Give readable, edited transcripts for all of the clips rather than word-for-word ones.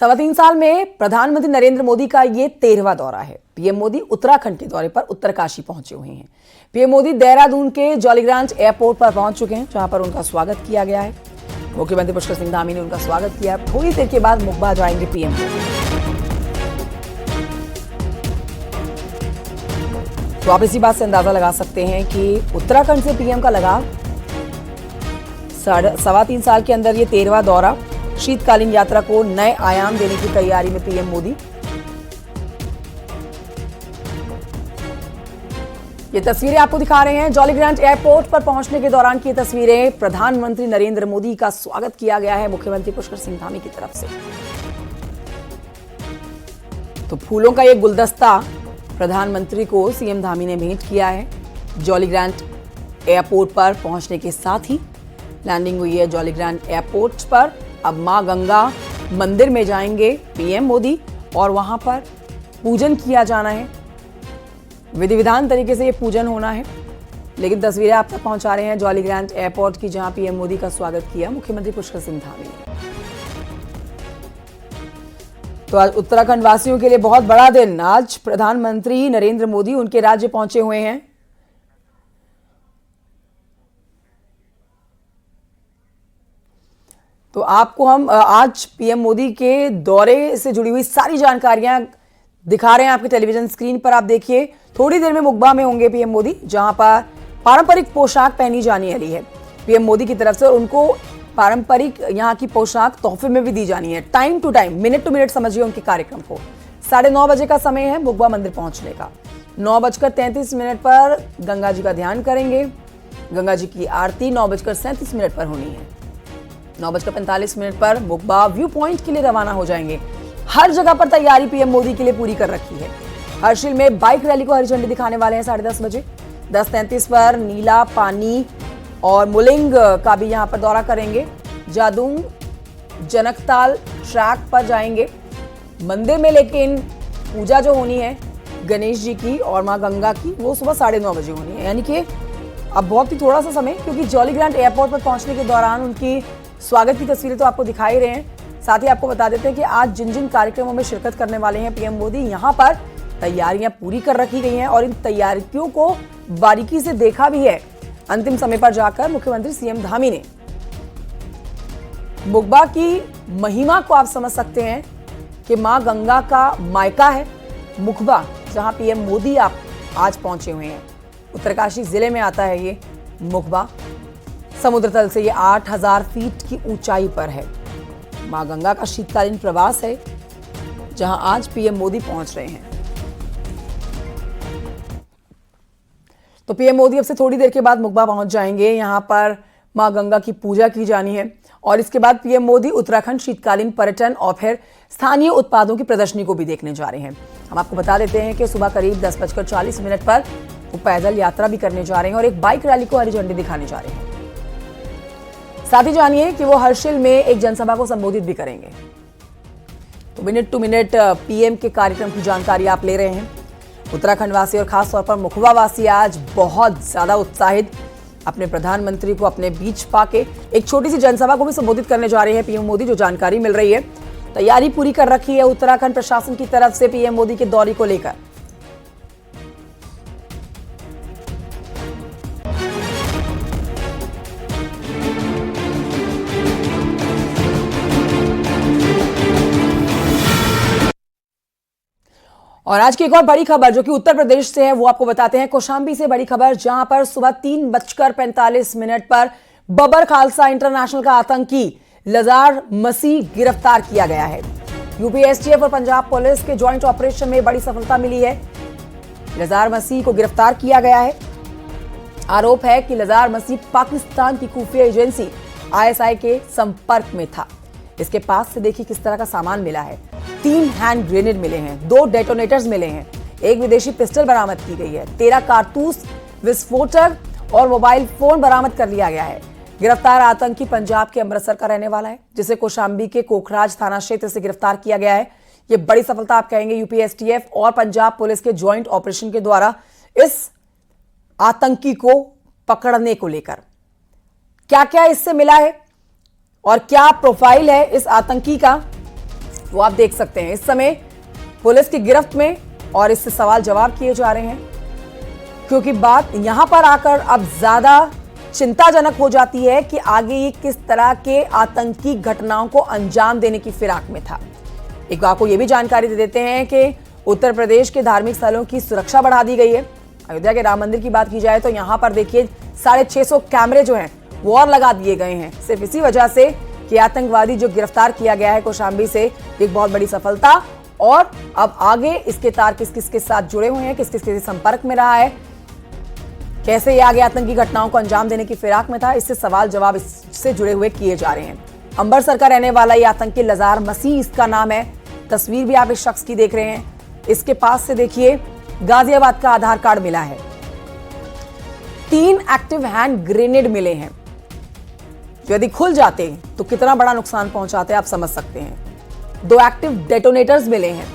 3 साल में प्रधानमंत्री नरेंद्र मोदी का ये 13वां दौरा है। पीएम मोदी उत्तराखंड के दौरे पर उत्तरकाशी पहुंचे हुए हैं। पीएम मोदी देहरादून के जॉलीग्रांट एयरपोर्ट पर पहुंच चुके हैं, जहां पर उनका स्वागत किया गया है। मुख्यमंत्री पुष्कर सिंह धामी ने उनका स्वागत किया। थोड़ी देर के बाद मुकबा जाएंगे पीएम मोदी। तो आप इसी बात से अंदाजा लगा सकते हैं कि उत्तराखंड से पीएम का लगाव। 3.25 साल के अंदर ये 13वां दौरा। शीतकालीन यात्रा को नए आयाम देने की तैयारी में पीएम मोदी। ये तस्वीरें आपको दिखा रहे हैं जॉलीग्रांट एयरपोर्ट पर पहुंचने के दौरान की तस्वीरें। प्रधानमंत्री नरेंद्र मोदी का स्वागत किया गया है मुख्यमंत्री पुष्कर सिंह धामी की तरफ से। तो फूलों का एक गुलदस्ता प्रधानमंत्री को सीएम धामी ने भेंट किया है। जॉलीग्रांट एयरपोर्ट पर पहुंचने के साथ ही लैंडिंग हुई है जॉलीग्रांट एयरपोर्ट पर। अब मां गंगा मंदिर में जाएंगे पीएम मोदी और वहां पर पूजन किया जाना है। विधि विधान तरीके से ये पूजन होना है। लेकिन तस्वीरें आप तक पहुंचा रहे हैं जॉलीग्रांट एयरपोर्ट की, जहां पीएम मोदी का स्वागत किया मुख्यमंत्री पुष्कर सिंह धामी ने। तो आज उत्तराखंड वासियों के लिए बहुत बड़ा दिन। आज प्रधानमंत्री नरेंद्र मोदी उनके राज्य पहुंचे हुए हैं। तो आपको हम आज पीएम मोदी के दौरे से जुड़ी हुई सारी जानकारियां दिखा रहे हैं आपके टेलीविजन स्क्रीन पर। आप देखिए, थोड़ी देर में मुकबा में होंगे पीएम मोदी, जहां पर पारंपरिक पोशाक पहनी जाने वाली है पीएम मोदी की तरफ से। और उनको पारंपरिक यहाँ की पोशाक तोहफे में भी दी जानी है। Time to time, minute to minute समझिए उनके कार्यक्रम को। 9:30 बजे का समय है मुकबा मंदिर पहुंचने का। 9:33 पर गंगा जी का ध्यान करेंगे। गंगा जी की आरती 9:37 पर होनी है। 9:45 पर मुकबा व्यू पॉइंट के लिए रवाना हो जाएंगे। हर जगह पर तैयारी पीएम मोदी के लिए पूरी कर रखी है। हर्षिल में बाइक रैली को हरी झंडी दिखाने वाले हैं 10:30 बजे। 10:33 पर नीला पानी और मुलिंग का भी यहां पर दौरा करेंगे। जादूंग जनकताल ट्रैक पर जाएंगे मंदिर में। लेकिन पूजा जो होनी है गणेश जी की और मां गंगा की, वो सुबह 9:30 बजे होनी है। यानी कि अब बहुत ही थोड़ा सा समय, क्योंकि जॉलीग्रांट एयरपोर्ट पर पहुंचने के दौरान उनकी स्वागत की तस्वीरें तो आपको दिखाई रहे हैं। साथ ही आपको बता देते हैं कि आज जिन जिन कार्यक्रमों में शिरकत करने वाले हैं पीएम मोदी, यहां पर तैयारियां पूरी कर रखी गई हैं और इन तैयारियों को बारीकी से देखा भी है अंतिम समय पर जाकर मुख्यमंत्री सीएम धामी ने। मुकबा की महिमा को आप समझ सकते हैं कि मां गंगा का मायका है मुकबा, जहां पीएम मोदी आप आज पहुंचे हुए हैं। उत्तरकाशी जिले में आता है ये मुकबा। समुद्र तल से ये 8000 फीट की ऊंचाई पर है। मां गंगा का शीतकालीन प्रवास है, जहां आज पीएम मोदी पहुंच रहे हैं। तो पीएम मोदी अब से थोड़ी देर के बाद मुकबा पहुंच जाएंगे। यहां पर मां गंगा की पूजा की जानी है और इसके बाद पीएम मोदी उत्तराखंड शीतकालीन पर्यटन और फिर स्थानीय उत्पादों की प्रदर्शनी को भी देखने जा रहे हैं। हम आपको बता देते हैं कि सुबह करीब 10:40 पर वो पैदल यात्रा भी करने जा रहे हैं और एक बाइक रैली को हरी झंडी दिखाने जा रहे हैं। साथ ही जानिए कि वो हर्षिल में एक जनसभा को संबोधित भी करेंगे। तो मिनट टू मिनट पीएम के कार्यक्रम की जानकारी आप ले रहे हैं। उत्तराखंड वासी और खासतौर पर मुखबा वासी आज बहुत ज्यादा उत्साहित अपने प्रधानमंत्री को अपने बीच पाके एक छोटी सी जनसभा को भी संबोधित करने जा रहे हैं पीएम मोदी। जो जानकारी मिल रही है, तैयारी पूरी कर रखी है उत्तराखंड प्रशासन की तरफ से पीएम मोदी के दौरे को लेकर। और आज की एक और बड़ी खबर जो कि उत्तर प्रदेश से है, वो आपको बताते हैं। कौशाम्बी से बड़ी खबर, जहां पर सुबह 3:45 पर बबर खालसा इंटरनेशनल का आतंकी लजार मसीह गिरफ्तार किया गया है। यूपी एसटीएफ और पंजाब पुलिस के ज्वाइंट ऑपरेशन में बड़ी सफलता मिली है। लजार मसीह को गिरफ्तार किया गया है। आरोप है कि लजार मसीह पाकिस्तान की खुफिया एजेंसी आईएसआई के संपर्क में था। इसके पास से देखिए किस तरह का सामान मिला है। 3 हैंड ग्रेनेड मिले हैं, 2 डेटोनेटर्स मिले हैं, एक विदेशी पिस्टल बरामद की गई है, 13 कारतूस, विस्फोटक और मोबाइल फोन बरामद कर लिया गया है। गिरफ्तार आतंकी पंजाब के अमृतसर का रहने वाला है, जिसे कौशाम्बी के कोखराज थाना क्षेत्र से गिरफ्तार किया गया है। ये बड़ी सफलता आप कहेंगे यूपी एसटीएफ और पंजाब पुलिस के ज्वाइंट ऑपरेशन के द्वारा इस आतंकी को पकड़ने को लेकर। क्या क्या इससे मिला है और क्या प्रोफाइल है इस आतंकी का, वो आप देख सकते हैं। इस समय पुलिस की गिरफ्त में और इससे सवाल जवाब किए जा रहे हैं, क्योंकि बात यहां पर आकर अब ज्यादा चिंताजनक हो जाती है कि आगे ये किस तरह के आतंकी घटनाओं को अंजाम देने की फिराक में था। एक आपको ये भी जानकारी दे देते हैं कि उत्तर प्रदेश के धार्मिक स्थलों की सुरक्षा बढ़ा दी गई है। अयोध्या के राम मंदिर की बात की जाए तो यहां पर देखिए 650 कैमरे जो हैं वो और लगा दिए गए हैं, सिर्फ इसी वजह से कि आतंकवादी जो गिरफ्तार किया गया है कौशाम्बी से, एक बहुत बड़ी सफलता। और अब आगे इसके तार किस किस के साथ जुड़े हुए हैं, किस किस के संपर्क में रहा है, कैसे ये आगे आतंकी घटनाओं को अंजाम देने की फिराक में था, इससे सवाल जवाब इससे जुड़े हुए किए जा रहे हैं। अमृतसर का रहने वाला ये आतंकी लजार मसीह इसका नाम है। तस्वीर भी आप इस शख्स की देख रहे हैं। इसके पास से देखिए गाजियाबाद का आधार कार्ड मिला है। 3 एक्टिव हैंड ग्रेनेड मिले हैं, जो यदि खुल जाते तो कितना बड़ा नुकसान पहुंचाते आप समझ सकते हैं। 2 एक्टिव डेटोनेटर्स मिले हैं।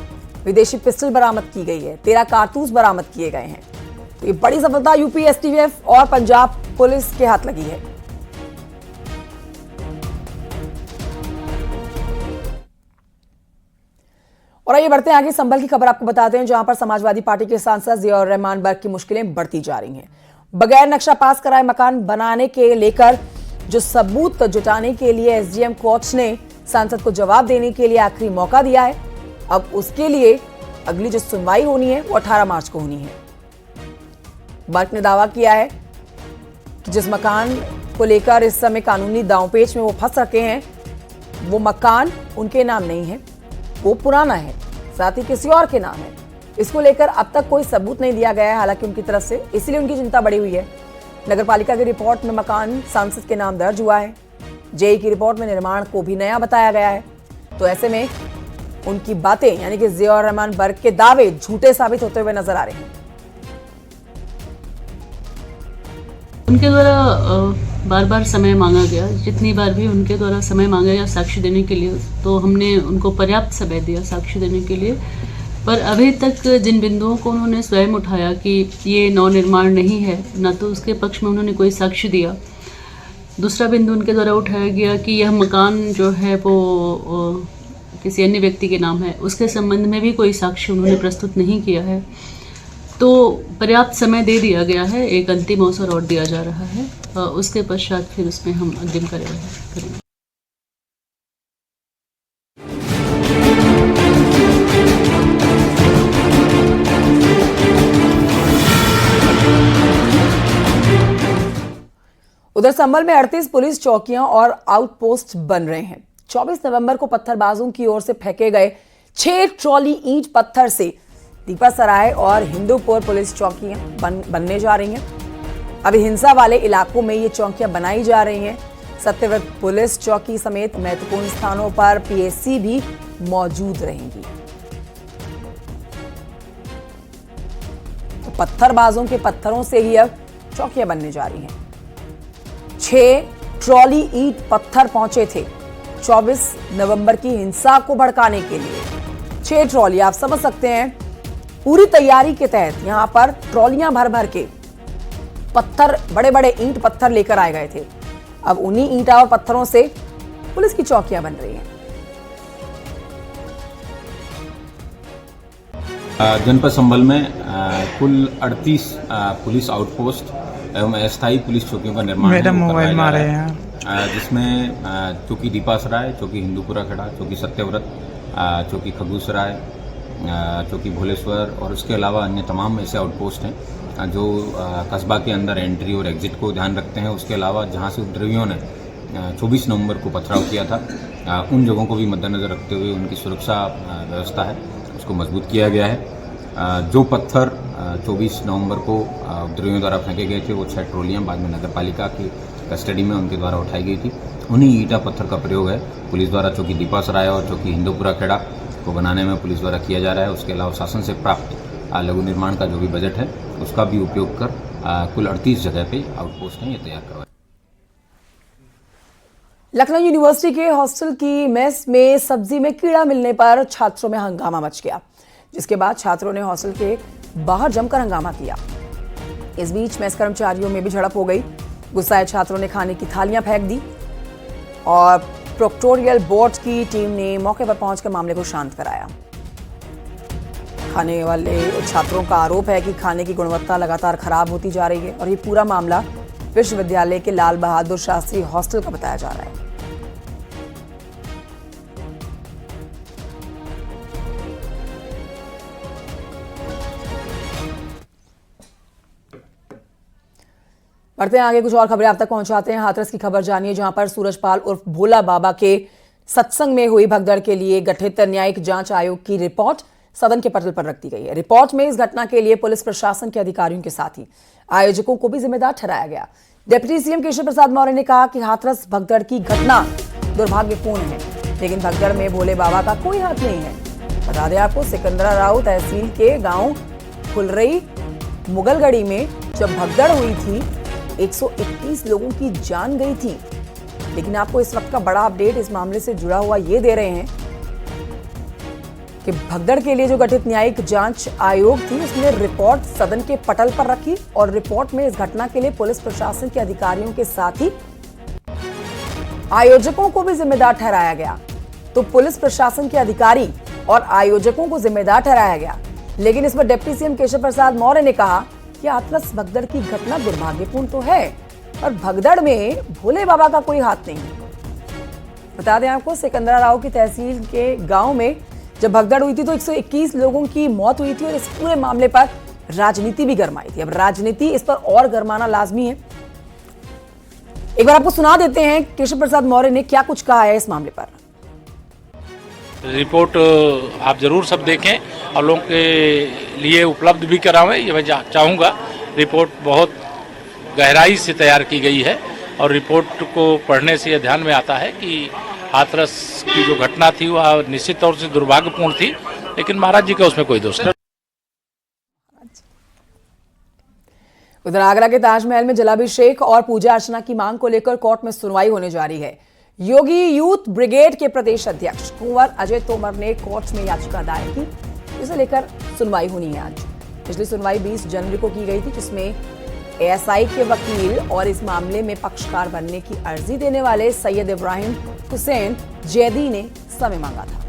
विदेशी पिस्टल बरामद की गई है। 13 कारतूस बरामद किए गए हैं। तो ये बड़ी सफलता यूपी एसटीएफ और पंजाब पुलिस के हाथ लगी है। और आइए बढ़ते हैं आगे। संभल की खबर आपको बताते हैं, जहां पर समाजवादी पार्टी के सांसद जियाउर रहमान बर्क की मुश्किलें बढ़ती जा रही हैं। बगैर नक्शा पास कराए मकान बनाने के लेकर जो सबूत जुटाने के लिए एसडीएम कोच ने सांसद को जवाब देने के लिए आखिरी मौका दिया है। अब उसके लिए अगली जो सुनवाई होनी है वो 18 मार्च को होनी है। बर्क ने दावा किया है कि जिस मकान को लेकर इस समय कानूनी दांवपेच में वो फंस रखे हैं, वो मकान उनके नाम नहीं है, वो पुराना है, साथ ही किसी और के नाम है। इसको लेकर अब तक कोई सबूत नहीं दिया गया है हालांकि उनकी तरफ से, इसलिए उनकी चिंता बढ़ी हुई है। नगरपालिका की रिपोर्ट में मकान सांसद के नाम दर्ज हुआ है। जेई की रिपोर्ट में निर्माण को भी नया बताया गया है। तो ऐसे में उनकी बातें यानी कि जियाउर रहमान बर्क के दावे झूठे साबित होते हुए नजर आ रहे हैं। उनके द्वारा बार बार समय मांगा गया। जितनी बार भी उनके द्वारा समय मांगा गया साक्ष्य देने के लिए, तो हमने उनको पर्याप्त समय दिया साक्ष्य देने के लिए। पर अभी तक जिन बिंदुओं को उन्होंने स्वयं उठाया कि ये नवनिर्माण नहीं है, ना तो उसके पक्ष में उन्होंने कोई साक्ष्य दिया। दूसरा बिंदु उनके द्वारा उठाया गया कि यह मकान जो है वो किसी अन्य व्यक्ति के नाम है, उसके संबंध में भी कोई साक्ष्य उन्होंने प्रस्तुत नहीं किया है। तो पर्याप्त समय दे दिया गया है, एक अंतिम अवसर और दिया जा रहा है। उसके पश्चात फिर उसमें हम अग्रिम करेंगे। उधर संभल में 38 पुलिस चौकियां और आउटपोस्ट बन रहे हैं। 24 नवंबर को पत्थरबाजों की ओर से फेंके गए 6 ट्रॉली ईंट पत्थर से दीपासराय और हिंदूपुर पुलिस चौकियां बनने जा रही हैं। अभी हिंसा वाले इलाकों में ये चौकियां बनाई जा रही हैं। सत्यव्रत पुलिस चौकी समेत महत्वपूर्ण स्थानों पर पीएससी भी मौजूद रहेंगी। तो पत्थरबाजों के पत्थरों से ही अब चौकियां बनने जा रही हैं। 6 ट्रॉली ईंट पत्थर पहुंचे थे 24 नवंबर की हिंसा को भड़काने के लिए। 6 ट्रॉली, आप समझ सकते हैं, पूरी तैयारी के तहत यहां पर ट्रॉलियां भर भर के पत्थर, बड़े बड़े ईंट पत्थर लेकर आए गए थे। अब उन्हीं ईंटा और पत्थरों से पुलिस की चौकियां बन रही हैं। जनपद संभल में कुल 38 पुलिस आउटपोस्ट एवं अस्थायी पुलिस चौकियों का निर्माण करवाया जा रहा है, जिसमें चौकी दीपासराय, चौकी हिंदूपुरा खेड़ा, चौकी सत्यव्रत, चौकी खगूसराय, चौकी भोलेश्वर और उसके अलावा अन्य तमाम ऐसे आउटपोस्ट हैं जो कस्बा के अंदर एंट्री और एग्जिट को ध्यान रखते हैं। उसके अलावा जहां से उपद्रवियों ने 24 नवंबर को पथराव किया था, उन जगहों को भी मद्देनजर रखते हुए उनकी सुरक्षा व्यवस्था है उसको मजबूत किया गया है। जो पत्थर 24 नवंबर को उपद्रवियों द्वारा फेंके गए थे, वो 6 ट्रॉलियां बाद में नगरपालिका की कस्टडी में उनके द्वारा उठाई गई थी। उन्हीं ईंटा पत्थर का प्रयोग है पुलिस द्वारा चौकी दीपासराय और चौकी हिंदूपुरा खेड़ा को बनाने में पुलिस द्वारा किया जा रहा है। उसके अलावा शासन से प्राप्त लघु निर्माण का जो भी बजट है उसका भी उपयोग कर कुल 38 जगह पे आउटपोस्ट हैं ये तैयार करवाए। लखनऊ यूनिवर्सिटी के हॉस्टल की मेस में सब्जी में कीड़ा मिलने पर छात्रों में हंगामा मच गया, जिसके बाद छात्रों ने हॉस्टल के बाहर जमकर हंगामा किया। इस बीच मेस कर्मचारियों में भी झड़प हो गई। गुस्साए छात्रों ने खाने की थालियां फेंक दी और प्रोक्टोरियल बोर्ड की टीम ने मौके पर पहुंचकर मामले को शांत कराया। खाने वाले छात्रों का आरोप है कि खाने की गुणवत्ता लगातार खराब होती जा रही है और ये पूरा मामला विश्वविद्यालय के लाल बहादुर शास्त्री हॉस्टल का बताया जा रहा है। बढ़ते हैं आगे, कुछ और खबरें आप तक पहुंचाते हैं। हाथरस की खबर जानिए, जहां पर सूरजपाल उर्फ भोला बाबा के सत्संग में हुई भगदड़ के लिए गठित न्यायिक जांच आयोग की रिपोर्ट सदन के पटल पर रख दी गई है। रिपोर्ट में इस घटना के लिए पुलिस प्रशासन के अधिकारियों के साथ ही आयोजकों को भी जिम्मेदार ठहराया गया। डिप्टी सीएम केशव प्रसाद मौर्य ने कहा कि हाथरस भगदड़ की घटना दुर्भाग्यपूर्ण है, लेकिन भगदड़ में भोले बाबा का कोई हाथ नहीं है। बता दें आपको, सिकंदराराव तहसील के गांव फुलरई मुगलगढ़ी में जब भगदड़ हुई थी 121 लोगों की जान गई थी। लेकिन आपको इस वक्त का बड़ा अपडेट इस मामले से जुड़ा हुआ ये दे रहे हैं कि भगदड़ के लिए जो गठित न्यायिक जांच आयोग थी उसने रिपोर्ट सदन के पटल पर रखी और रिपोर्ट में इस घटना के लिए पुलिस प्रशासन के अधिकारियों के साथ ही आयोजकों को भी जिम्मेदार ठहराया गया। तो पुलिस प्रशासन के अधिकारी और आयोजकों को जिम्मेदार ठहराया गया, लेकिन इस पर डिप्टी सीएम केशव प्रसाद मौर्य ने कहा कि हाथरस भगदड़ की घटना दुर्भाग्यपूर्ण तो है और भगदड़ में भोले बाबा का कोई हाथ नहीं है। बता दें आपको, सिकंदराराव की तहसील के गांव में जब भगदड़ हुई थी तो 121 लोगों की मौत हुई थी और इस पूरे मामले पर राजनीति भी गरमाई थी। अब राजनीति इस पर और गरमाना लाजमी है। एक बार आपको सुना देते हैं केशव प्रसाद मौर्य ने क्या कुछ कहा है इस मामले पर। रिपोर्ट आप जरूर सब देखें और लोगों के लिए उपलब्ध भी करावें, ये मैं चाहूँगा। रिपोर्ट बहुत गहराई से तैयार की गई है और रिपोर्ट को पढ़ने से यह ध्यान में आता है कि हाथरस की जो घटना थी वह निश्चित तौर से दुर्भाग्यपूर्ण थी, लेकिन महाराज जी का उसमें कोई दोष नहीं। उधर आगरा के ताजमहल में जलाभिषेक और पूजा अर्चना की मांग को लेकर कोर्ट में सुनवाई होने जा रही है। योगी यूथ ब्रिगेड के प्रदेश अध्यक्ष कुंवर अजय तोमर ने कोर्ट में याचिका दायर की, इसे लेकर सुनवाई होनी है आज। पिछली सुनवाई 20 जनवरी को की गई थी, जिसमें एएसआई के वकील और इस मामले में पक्षकार बनने की अर्जी देने वाले सैयद इब्राहिम हुसैन जैदी ने समय मांगा था।